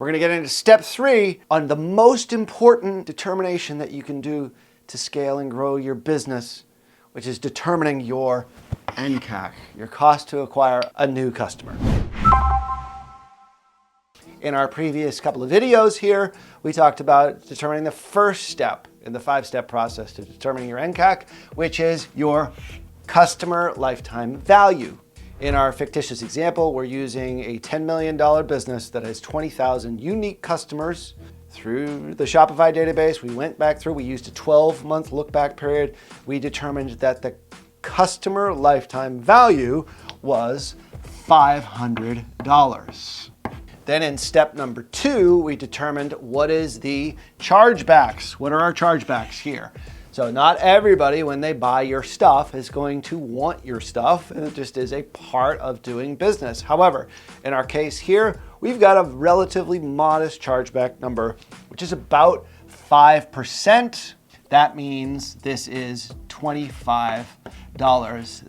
We're gonna get into step 3 on the most important determination that you can do to scale and grow your business, which is determining your nCAC, your cost to acquire a new customer. In our previous couple of videos here, we talked about determining the first step in the 5-step process to determining your nCAC, which is your customer lifetime value. In our fictitious example, we're using a $10 million business that has 20,000 unique customers. Through the Shopify database, we went back through, we used a 12-month look-back period. We determined that the customer lifetime value was $500. Then in step number 2, we determined what is the chargebacks. What are our chargebacks here? So not everybody, when they buy your stuff, is going to want your stuff, and it just is a part of doing business. However, in our case here, we've got a relatively modest chargeback number, which is about 5%. That means this is $25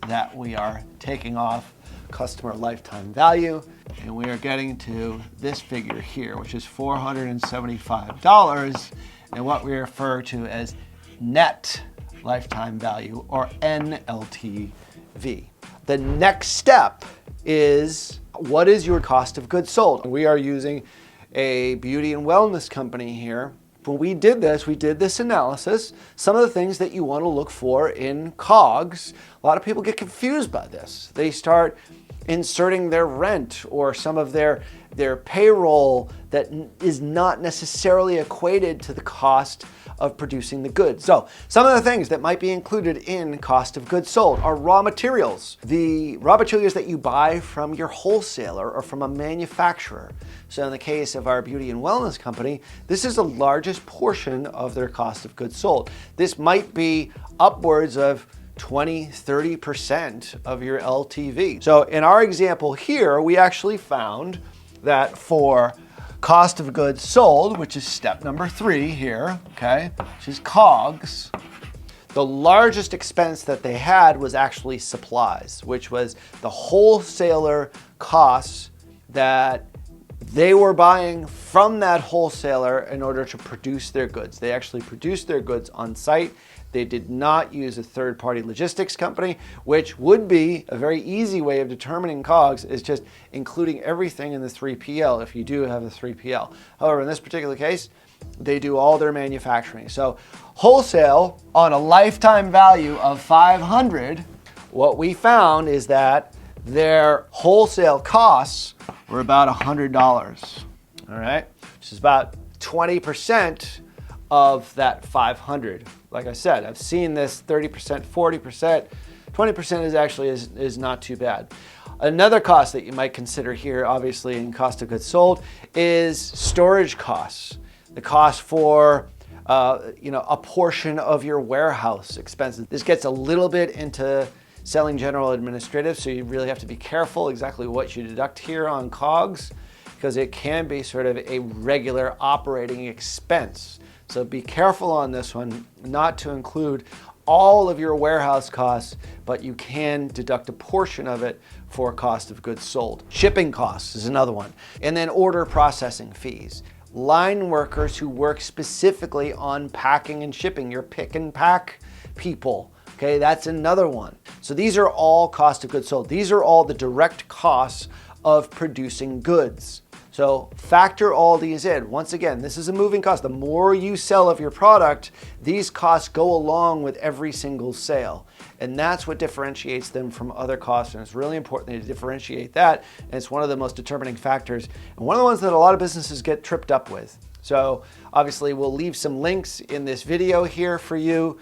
that we are taking off customer lifetime value, and we are getting to this figure here, which is $475, and what we refer to as net lifetime value, or NLTV. The next step is, what is your cost of goods sold? We are using a beauty and wellness company here. When we did this analysis. Some of the things that you want to look for in COGS, a lot of people get confused by this. They start inserting their rent or some of their payroll that is not necessarily equated to the cost of producing the goods. So some of the things that might be included in cost of goods sold are raw materials. The raw materials that you buy from your wholesaler or from a manufacturer. So in the case of our beauty and wellness company, this is the largest portion of their cost of goods sold. This might be upwards of 20-30% of your LTV. So in our example here, we actually found that for cost of goods sold, which is step number 3 here, okay, which is COGS, the largest expense that they had was actually supplies, which was the wholesaler costs that they were buying from that wholesaler in order to produce their goods. They actually produced their goods on site. They did not use a third-party logistics company, which would be a very easy way of determining COGS, is just including everything in the 3PL if you do have a 3PL. However, in this particular case, they do all their manufacturing. So wholesale, on a lifetime value of 500, what we found is that their wholesale costs were about $100, all right? Which is about 20% of that 500. Like I said, I've seen this 30%, 40%, 20% is actually is not too bad. Another cost that you might consider here, obviously in cost of goods sold, is storage costs. The cost for a portion of your warehouse expenses. This gets a little bit into selling general administrative, so you really have to be careful exactly what you deduct here on COGS, because it can be sort of a regular operating expense. So be careful on this one, not to include all of your warehouse costs, but you can deduct a portion of it for cost of goods sold. Shipping costs is another one. And then order processing fees. Line workers who work specifically on packing and shipping, your pick and pack people. Okay, that's another one. So these are all cost of goods sold. These are all the direct costs of producing goods. So factor all these in. Once again, this is a moving cost. The more you sell of your product, these costs go along with every single sale. And that's what differentiates them from other costs. And it's really important to differentiate that. And it's one of the most determining factors. And one of the ones that a lot of businesses get tripped up with. So obviously we'll leave some links in this video here for you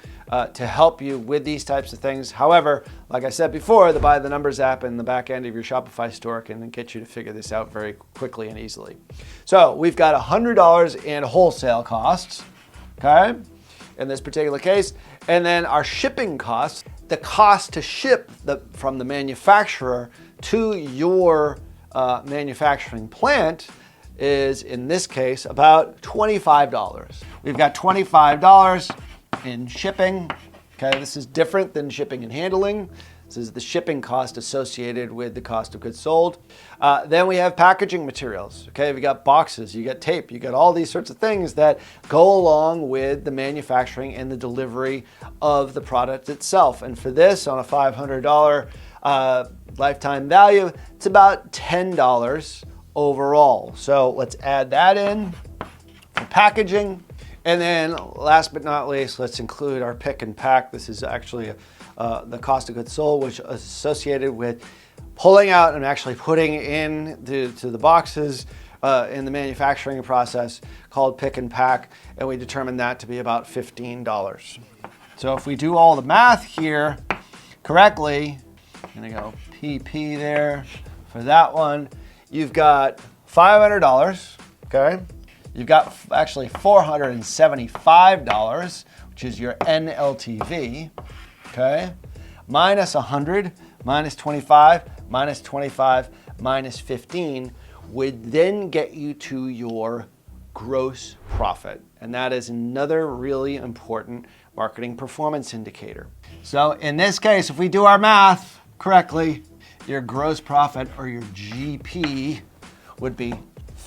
to help you with these types of things. However, like I said before, the By the Numbers app in the back end of your Shopify store can get you to figure this out very quickly and easily. So we've got $100 in wholesale costs, okay, in this particular case. And then our shipping costs, the cost to ship from the manufacturer to your manufacturing plant is, in this case, about $25. We've got $25 in shipping. Okay, this is different than shipping and handling. This is the shipping cost associated with the cost of goods sold. Then we have packaging materials. Okay, we got boxes, you got tape, you got all these sorts of things that go along with the manufacturing and the delivery of the product itself. And for this, on a $500 lifetime value, it's about $10 overall. So let's add that in for packaging. And then last but not least, let's include our pick and pack. This is actually the cost of goods sold, which is associated with pulling out and actually putting in to the boxes in the manufacturing process, called pick and pack, and we determined that to be about $15. So if we do all the math here correctly, I'm gonna go PP there for that one. You've got $500, okay? You've got actually $475, which is your NLTV, okay? Minus 100, minus 25, minus 25, minus 15 would then get you to your gross profit. And that is another really important marketing performance indicator. So in this case, if we do our math correctly, your gross profit, or your GP, would be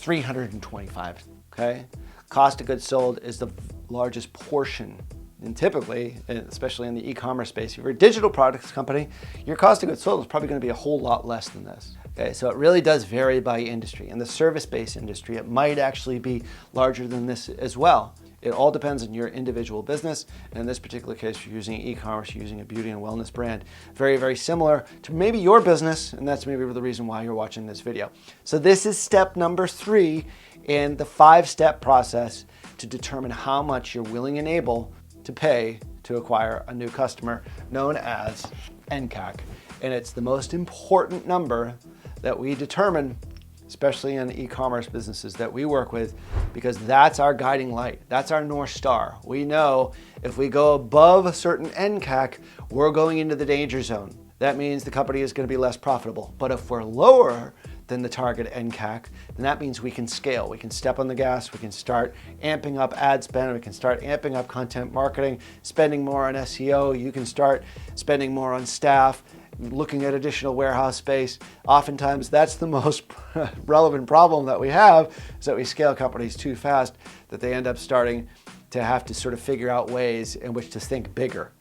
$325, okay? Cost of goods sold is the largest portion. And typically, especially in the e-commerce space, if you're a digital products company, your cost of goods sold is probably going to be a whole lot less than this. Okay, so it really does vary by industry. In the service-based industry, it might actually be larger than this as well. It all depends on your individual business. And in this particular case, you're using e-commerce, you're using a beauty and wellness brand. Very, very similar to maybe your business, and that's maybe the reason why you're watching this video. So this is step number 3 in the 5-step process to determine how much you're willing and able to pay to acquire a new customer, known as nCAC. And it's the most important number that we determine, especially in e-commerce businesses that we work with, because that's our guiding light. That's our North Star. We know if we go above a certain nCAC, we're going into the danger zone. That means the company is going to be less profitable. But if we're lower than the target nCAC, then that means we can scale. We can step on the gas, we can start amping up ad spend, we can start amping up content marketing, spending more on SEO, you can start spending more on staff, looking at additional warehouse space. Oftentimes that's the most relevant problem that we have, is that we scale companies too fast that they end up starting to have to sort of figure out ways in which to think bigger.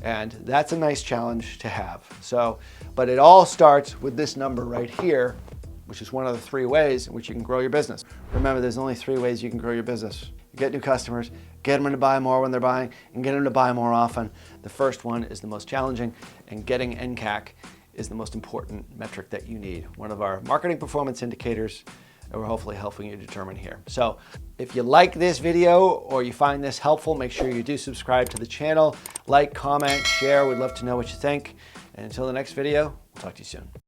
And that's a nice challenge to have. So, but it all starts with this number right here, which is one of the 3 ways in which you can grow your business. Remember, there's only 3 ways you can grow your business. Get new customers, get them to buy more when they're buying, and get them to buy more often. The first one is the most challenging, and getting nCAC is the most important metric that you need. One of our marketing performance indicators that we're hopefully helping you determine here. So if you like this video or you find this helpful, make sure you do subscribe to the channel, like, comment, share. We'd love to know what you think. And until the next video, we'll talk to you soon.